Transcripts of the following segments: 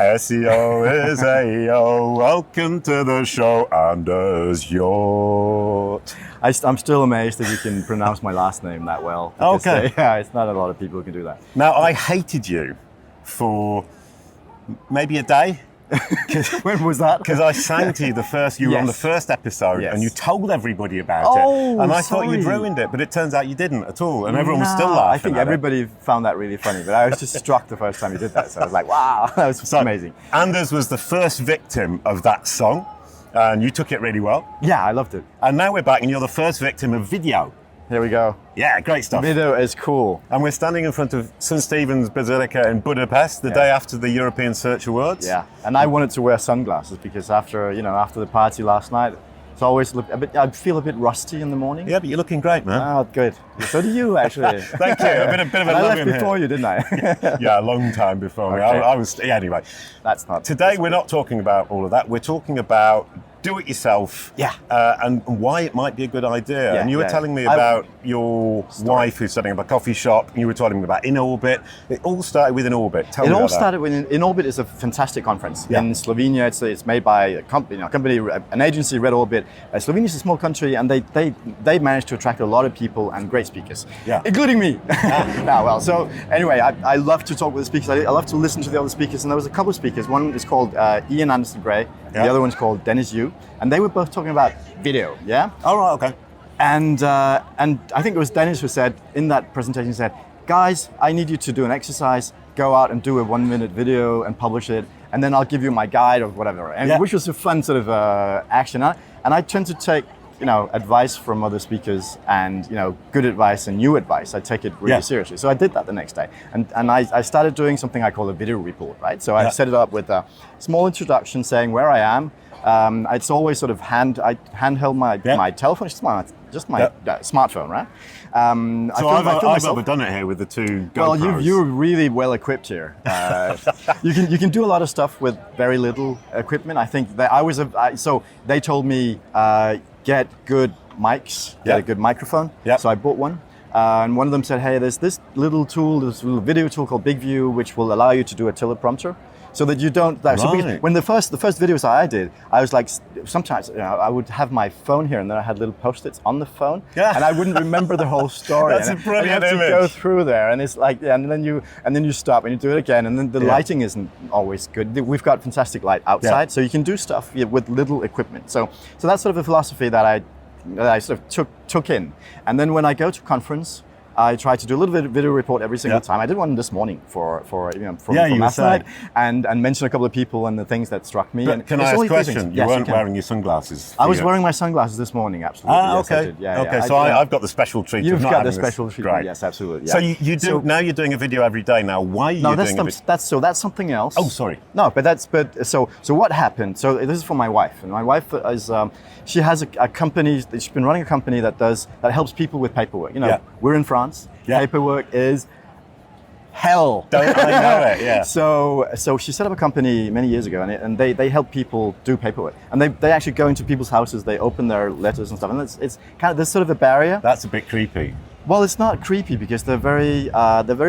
SEO is AO. Welcome to the show, Anders Hjorth. I'm still amazed that you can pronounce my last name that well. Okay. Yeah, it's not a lot of people who can do that. Now, I hated you for maybe a day. When was that? Because I sang to you you were on the first episode, and you told everybody about it. And I thought you'd ruined it, but it turns out you didn't at all. And everyone was still laughing. I think everybody found that really funny, but I was just struck the first time you did that. So I was like, wow, that was amazing. Anders was the first victim of that song, and you took it really well. Yeah, I loved it. And now we're back, and you're the first victim of video. Here we go. Yeah, great stuff. Video is cool. And we're standing in front of St. Stephen's Basilica in Budapest the day after the European Search Awards. Yeah, and I wanted to wear sunglasses because after the party last night, it's always I feel a bit rusty in the morning. Yeah, but you're looking great, man. Oh, good. So do you, actually. Thank you. A bit of a I left before you, didn't I? Yeah, a long time before me. I was. Yeah, anyway. Today we're not talking about all of that. We're talking about do it yourself. Yeah. And why it might be a good idea. Yeah, and you were telling me about your wife who's setting up a coffee shop. And you were telling me about In Orbit. It all started with In Orbit. Tell me about that. It all started with In Orbit is a fantastic conference in Slovenia. It's made by a company, an agency, Red Orbit. Slovenia is a small country, and they managed to attract a lot of people and great speakers, including me. So anyway, I love to talk with the speakers. I love to listen to the other speakers, and there was a couple of speakers. One is called Ian Anderson Gray. The other one's called Dennis Yu, and they were both talking about video. Yeah. Oh, right, okay. And I think it was Dennis who said in that presentation, he said, guys, I need you to do an exercise, go out and do a 1-minute video and publish it, and then I'll give you my guide or whatever. And which was a fun sort of action. And I tend to take advice from other speakers and good advice and new advice. I take it really seriously. So I did that the next day, and I started doing something I call a video report. Right. So I set it up with a small introduction saying where I am. It's always sort of handheld my telephone, just my smartphone, right? So I've overdone it here with the two GoPros. Well, you're really well equipped here. You can do a lot of stuff with very little equipment. I think that so they told me get good mics, get a good microphone. Yeah. So I bought one. And one of them said, hey, there's this little video tool called Big View, which will allow you to do a teleprompter. So that you don't. So when the first videos I did, I was like, sometimes I would have my phone here, and then I had little post-its on the phone, and I wouldn't remember the whole story. That's a brilliant image. You have to go through there, and it's like, and then you stop and you do it again, and then the lighting isn't always good. We've got fantastic light outside, so you can do stuff with little equipment. So that's sort of a philosophy that I sort of took in, and then when I go to conference, I try to do a little bit of video report every single time. I did one this morning for last night, and mention a couple of people and the things that struck me. But can I ask a question? You weren't wearing your sunglasses. I was wearing my sunglasses this morning, absolutely. Yes, okay. I did. Okay, so I've got the special treatment. You've got the special treatment. Great. Yes, absolutely. Yeah. So now you're doing a video every day. Now, why are you doing it? That's something else. Oh, sorry. No, so what happened? So this is for my wife, and my wife is she has a company. She's been running a company that helps people with paperwork. We're in France. Yeah. Paperwork is hell. Don't I know it? Yeah. So she set up a company many years ago, and they help people do paperwork. And they actually go into people's houses. They open their letters and stuff. And it's kind of, there's sort of a barrier. That's a bit creepy. Well, it's not creepy because they're very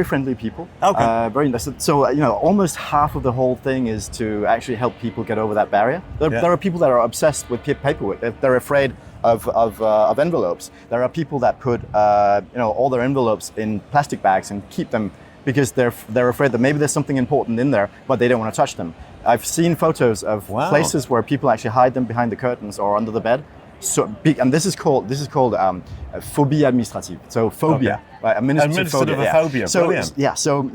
friendly people. Okay. Very nice. So almost half of the whole thing is to actually help people get over that barrier. There are people that are obsessed with paperwork. They're afraid of envelopes. There are people that put all their envelopes in plastic bags and keep them because they're afraid that maybe there's something important in there, but they don't want to touch them. I've seen photos of places where people actually hide them behind the curtains or under the bed. So big, and this is called phobie administrative. So phobia, right? Administrative phobia. So brilliant. Yeah. So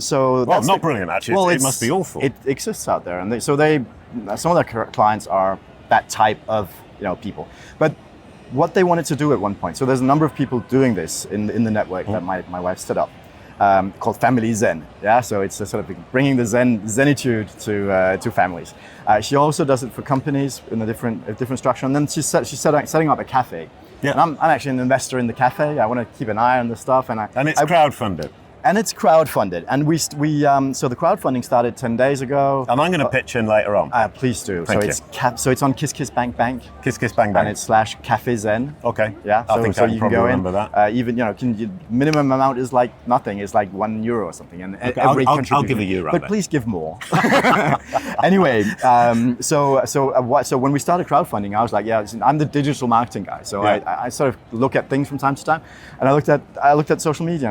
well, not brilliant actually. Well, it must be awful. It exists out there, and some of their clients are that type of people. But what they wanted to do at one point. So there's a number of people doing this in the network that my wife set up. Called Family Zen. Yeah, so it's a sort of bringing the zenitude to families. She also does it for companies in a different structure, and then she's setting up a cafe. Yeah, and I'm actually an investor in the cafe. I want to keep an eye on the stuff, and it's crowdfunded. And it's crowdfunded. And so the crowdfunding started 10 days ago. And I'm going to pitch in later on. Please do. Thank you. So it's on Kiss Kiss Bank Bank. Kiss Kiss Bang Bang. And it's /Cafe Zen. Okay. Yeah. I think so I can you probably can go remember in. that. Even minimum amount is like nothing. It's like €1 or something. And Okay, every I'll give €1. But please give more. Anyway, so when we started crowdfunding, I was like, yeah, I'm the digital marketing guy. So I sort of look at things from time to time, and I looked at social media,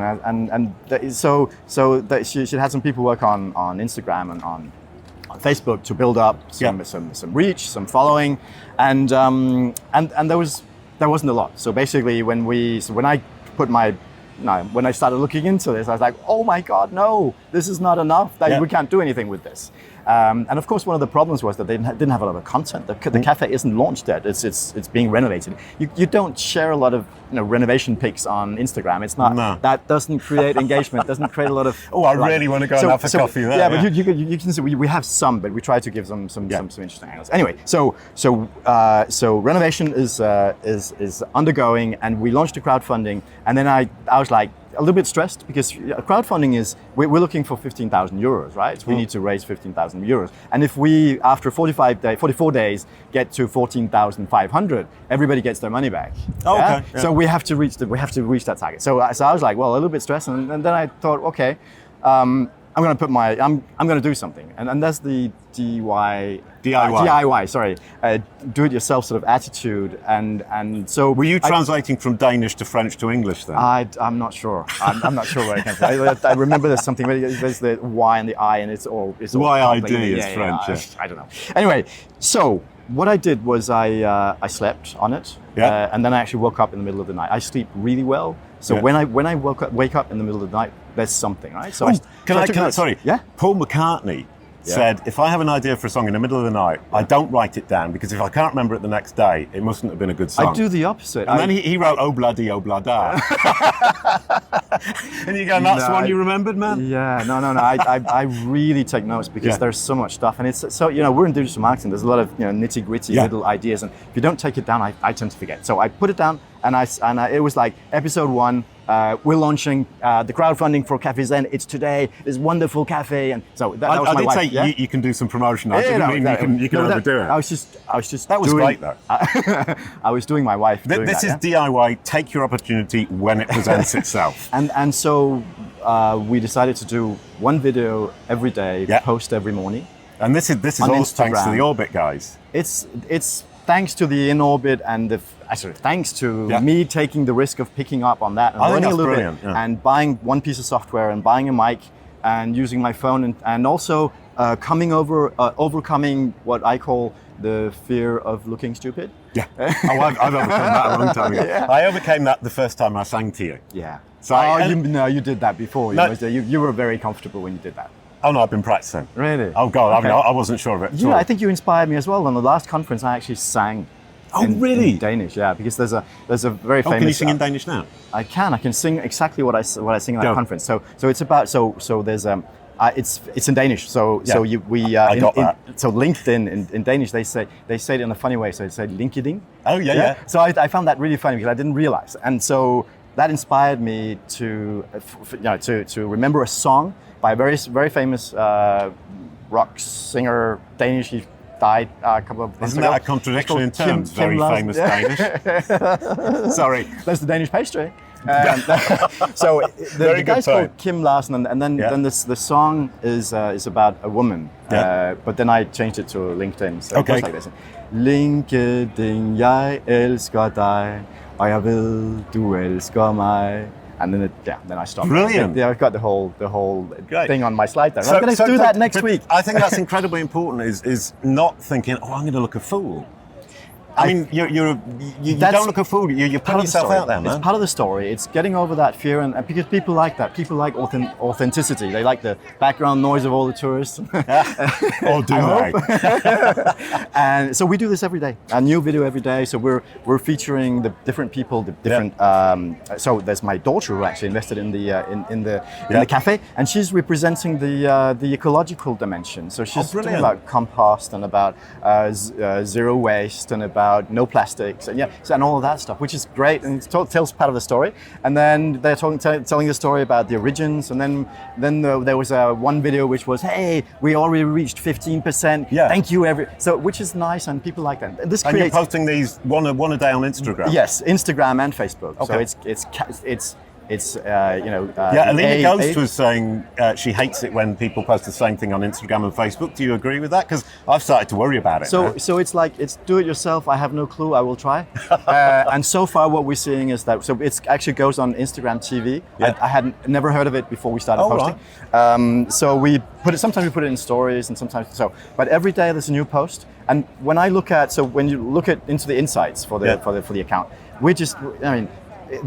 she had some people work on Instagram and on Facebook to build up some reach, some following, and there wasn't a lot. So basically, when I started looking into this, I was like, oh my God, no, this is not enough. We can't do anything with this. And of course, one of the problems was that they didn't have a lot of content. The cafe isn't launched yet. It's being renovated. You don't share a lot of renovation pics on Instagram. It's not. No. That doesn't create engagement. Doesn't create a lot of. Oh, I really want to go and have a coffee there. Yeah, but you can see we have some, but we try to give some interesting angles. Anyway, so renovation is undergoing, and we launched a crowdfunding, and then I was like, a little bit stressed because crowdfunding is, we're looking for €15,000, right? So we need to raise €15,000. And if we, after 44 days, get to 14,500, everybody gets their money back. Oh, yeah? Okay. Yeah. So we have to reach that target. So I was like, well, a little bit stressed. And then I thought, okay, I'm going to do something. And that's the DIY, do-it-yourself sort of attitude. And so were you translating from Danish to French to English then? I'm not sure. I'm not sure where it came from. I remember there's something. There's the Y and the I, and it's all YID is French. I don't know. Anyway, so what I did was I slept on it, and then I actually woke up in the middle of the night. I sleep really well. So when I wake up in the middle of the night, there's something, right? So sorry. Yeah. Paul McCartney said, if I have an idea for a song in the middle of the night, I don't write it down, because if I can't remember it the next day, it mustn't have been a good song. I do the opposite. And then he wrote "Oh bloody, oh blada." And you go, that's one you remembered, man? Yeah, no. I really take notes, because there's so much stuff, and it's so we're in digital marketing. There's a lot of nitty gritty little ideas, and if you don't take it down, I tend to forget. So I put it down, and it was like episode 1. We're launching the crowdfunding for Cafe Zen. It's today. This wonderful cafe, and so that was my wife. I did say you can do some promotion. I didn't mean you can overdo it. I was just. That was great, though. I was doing my wife. This is DIY. Take your opportunity when it presents itself. And so we decided to do one video every day, post every morning. And this is all thanks to the Orbit guys. It's thanks to the In Orbit and thanks to me taking the risk of picking up on that and learning a little bit and buying one piece of software and buying a mic and using my phone and also overcoming what I call the fear of looking stupid. Yeah. I've overcome that a long time ago. Yeah. I overcame that the first time I sang to you. Yeah. So you did that before. No, you were very comfortable when you did that. Oh no, I've been practicing. Really? Oh God, okay. I wasn't sure of it. Yeah, I think you inspired me as well. On the last conference, I actually sang. Really? In Danish, yeah, because there's a very famous. Can you sing in Danish now? I can sing exactly what I sing at that conference. So it's about there's it's in Danish. So I got that. So LinkedIn in Danish they say it in a funny way. So they say LinkedIn. Oh yeah. So I found that really funny because I didn't realize, and so that inspired me to remember a song by a very very famous rock singer, Danish. He died a couple of months ago. Isn't that a contradiction in terms? Very famous Danish. Sorry, that's the Danish pastry. So the guy's called Kim Larsen, and then the song is about a woman. But then I changed it to LinkedIn. So it goes like this: LinkedIn, jeg elsker dig, og jeg ved du elsker mig. And then then I stopped. Brilliant. Yeah, I've got the whole thing on my slide there. I'm going to do that next week. I think that's incredibly important. Is not thinking, I'm going to look a fool. I mean, you don't look a fool. You put yourself out there, man. It's part of the story. It's getting over that fear, and because people like that. People like authenticity. They like the background noise of all the tourists. Or do they? And so we do this every day. A new video every day. So we're featuring the different people, the different. So there's my daughter who actually invested in the cafe, and she's representing the ecological dimension. So she's talking about compost and about zero waste and about about no plastics and and all of that stuff, which is great and it tells part of the story. And then they're telling the story about the origins. And then there was one video which was, hey, we already reached 15%. Yeah. Thank you, which is nice and people like that. And you're posting these one a day on Instagram. Yes, Instagram and Facebook. Okay. So it's Alina Ghost was saying she hates it when people post the same thing on Instagram and Facebook. Do you agree with that? Because I've started to worry about it. So it's like, it's do it yourself. I have no clue. I will try. And so far, what we're seeing is that it actually goes on Instagram TV. Yeah. I had never heard of it before we started posting. Right. So sometimes we put it in stories, and sometimes so. But every day there's a new post. And when you look into the insights for the account,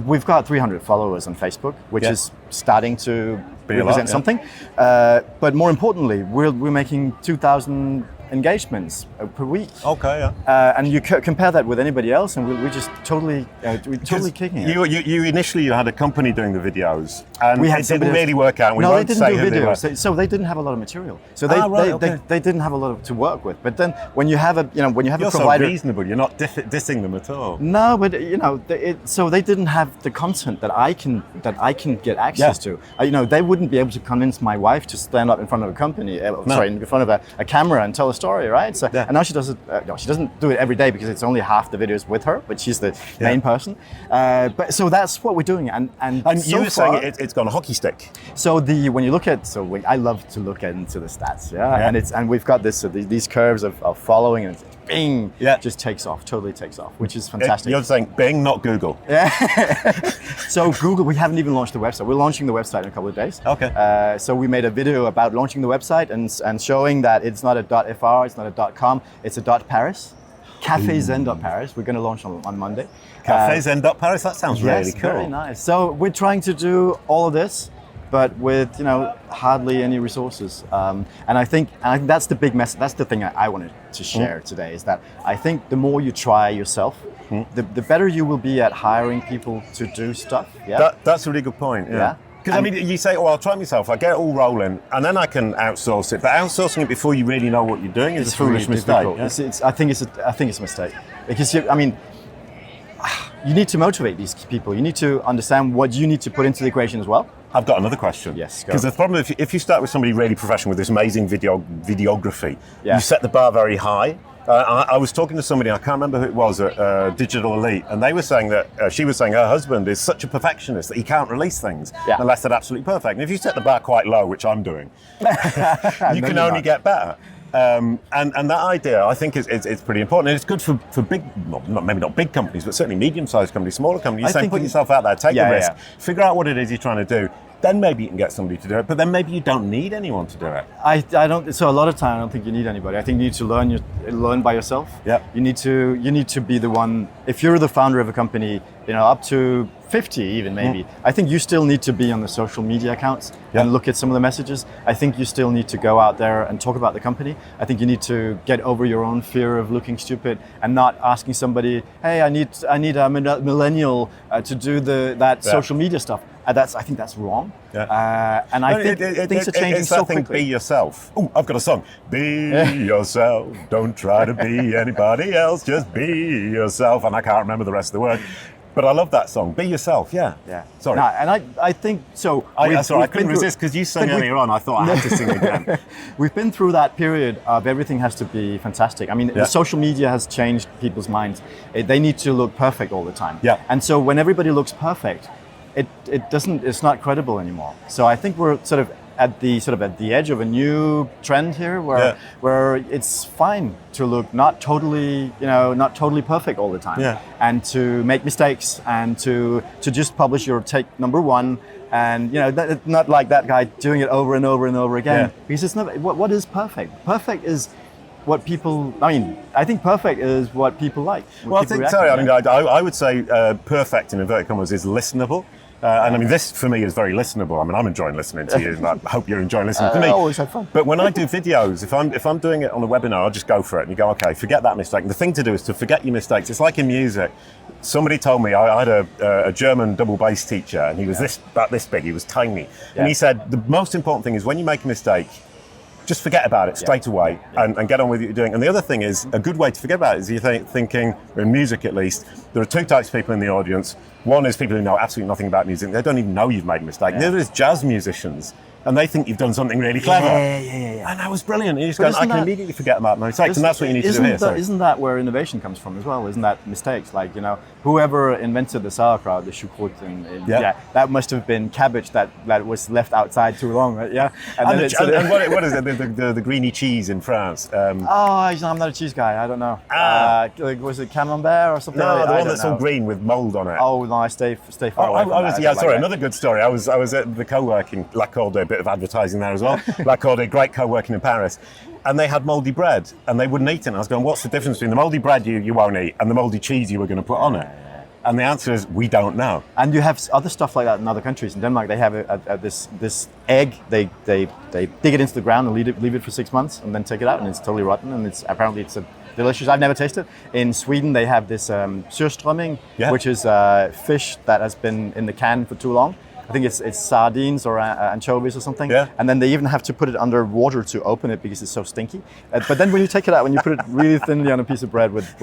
we've got 300 followers on Facebook, which is starting to represent something. But more importantly, we're making 2,000 engagements per week. Okay, yeah. And you compare that with anybody else, and we're just totally kicking it. You initially had a company doing the videos, and it didn't really work out. They didn't do videos, so they didn't have a lot of material. So they didn't have a lot to work with. But then when you have a You're provider, so reasonable. You're not dissing them at all. No, but so they didn't have the content that I can get access to. They wouldn't be able to convince my wife to stand up in front of a company, in front of a camera and tell a story, right? So and now she does it. She doesn't do it every day because it's only half the videos with her, but she's the main person. But so that's what we're doing, and you were saying it's gone a hockey stick. So when you look at, I love to look into the stats, and we've got these curves of following, and it's bing, just totally takes off, which is fantastic. You're saying Bing, not Google. Yeah. So Google, we haven't even launched the website. We're launching the website in a couple of days. Okay. So we made a video about launching the website and showing that it's not a .fr, it's not a .com, it's a .paris. CafeZen.Paris. We're going to launch on Monday. CafeZen.Paris. That sounds really cool. Very nice. So we're trying to do all of this, but with hardly any resources. And I think that's the big message. That's the thing I wanted to share today, is that I think the more you try yourself, the better you will be at hiring people to do stuff. Yeah. That's a really good point. Yeah. Because you say, I'll try myself, I get it all rolling, and then I can outsource it. But outsourcing it before you really know what you're doing is a foolish mistake. I think it's a mistake, because you need to motivate these people. You need to understand what you need to put into the equation as well. I've got another question. Yes, because the problem, if you start with somebody really professional with this amazing videography, you set the bar very high. I was talking to somebody, I can't remember who it was, at Digital Elite, and they were saying that she was saying her husband is such a perfectionist that he can't release things unless they're absolutely perfect. And if you set the bar quite low, which I'm doing, you can only get better. And that idea, I think, is pretty important. And it's good for big, maybe not big companies, but certainly medium-sized companies, smaller companies. You're saying put yourself out there, take a risk, figure out what it is you're trying to do. Then maybe you can get somebody to do it, but then maybe you don't need anyone to do it. I don't. So a lot of time, I don't think you need anybody. I think you need to learn by yourself. Yeah. You need to be the one. If you're the founder of a company, up to 50 even maybe, I think you still need to be on the social media accounts and look at some of the messages. I think you still need to go out there and talk about the company. I think you need to get over your own fear of looking stupid and not asking somebody, hey, I need a millennial to do that social media stuff. I think that's wrong. Yeah. And I think things are changing so quickly. Be yourself. Oh, I've got a song. Be yourself. Don't try to be anybody else. Just be yourself. And I can't remember the rest of the word. But I love that song. Be yourself. Yeah. Sorry. No, and I think so. I couldn't resist because you sang earlier on. I thought I had to sing again. We've been through that period of everything has to be fantastic. I mean, the social media has changed people's minds. They need to look perfect all the time. Yeah. And so when everybody looks perfect, it's not credible anymore. So I think we're sort of at the edge of a new trend here where it's fine to look not totally perfect all the time, and to make mistakes and to just publish your take number one, and not like that guy doing it over and over and over again, because it's not what is perfect. Perfect is what people. I think perfect is what people like. I would say perfect in inverted commas is listenable. And this for me is very listenable. I'm enjoying listening to you, and I hope you're enjoying listening to me. I always have fun. But when I do videos, if I'm doing it on a webinar, I'll just go for it. And you go, okay, forget that mistake. And the thing to do is to forget your mistakes. It's like in music. Somebody told me, I had a German double bass teacher, and he was about this big. He was tiny, and he said the most important thing is when you make a mistake, just forget about it straight away and get on with what you're doing. And the other thing is, a good way to forget about it is you're thinking, in music at least, there are two types of people in the audience. One is people who know absolutely nothing about music. They don't even know you've made a mistake. The other is jazz musicians. And they think you've done something really clever. Yeah. And that was brilliant. You just go, I can immediately forget about my mistakes. And that's what you need to do here. Isn't that where innovation comes from as well? Isn't that mistakes? Like, whoever invented the sauerkraut, the Schuhkraut, that must have been cabbage that was left outside too long, right? Yeah. And what is it? The greeny cheese in France? I'm not a cheese guy. I don't know. Was it camembert or something? No, the one that's all green with mold on it. Oh no, I stay far away from that. Another good story. I was at the co-working L'Accorde, bit of advertising there as well. L'Accorde, great co-working in Paris, and they had mouldy bread and they wouldn't eat it. And I was going, what's the difference between the mouldy bread you won't eat and the mouldy cheese you were going to put on it? And the answer is, we don't know. And you have other stuff like that in other countries. In Denmark, they have this egg. They dig it into the ground and leave it for 6 months and then take it out, and it's totally rotten. And it's delicious. I've never tasted it. In Sweden, they have this surströmming, which is fish that has been in the can for too long. I think it's sardines or anchovies or something. Yeah. And then they even have to put it under water to open it because it's so stinky. But then when you take it out, when you put it really thinly on a piece of bread with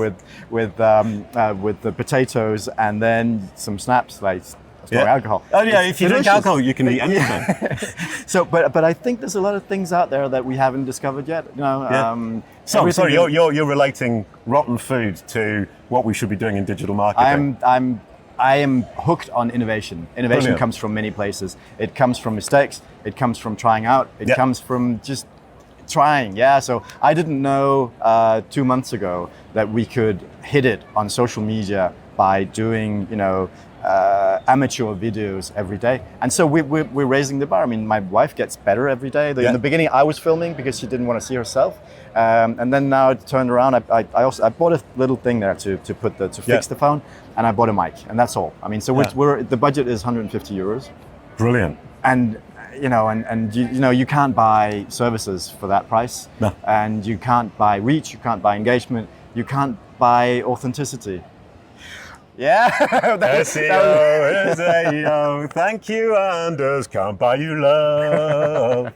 the potatoes and then some snaps, like strong alcohol. Oh yeah, if you drink alcohol, you can eat anything. So, but I think there's a lot of things out there that we haven't discovered yet. Sorry, you're relating rotten food to what we should be doing in digital marketing. I am hooked on innovation. Innovation comes from many places. It comes from mistakes. It comes from trying out. It comes from just trying. Yeah. So I didn't know 2 months ago that we could hit it on social media by doing, amateur videos every day. And so we're raising the bar. I mean, my wife gets better every day. In the beginning, I was filming because she didn't want to see herself. And then now it turned around. I bought a little thing there to fix the phone, and I bought a mic, and that's all. I mean, so the budget is 150 euros. Brilliant. And you can't buy services for that price. No. And you can't buy reach. You can't buy engagement. You can't buy authenticity. Yeah. SEO is AEO. Thank you, Anders. Can't buy you love.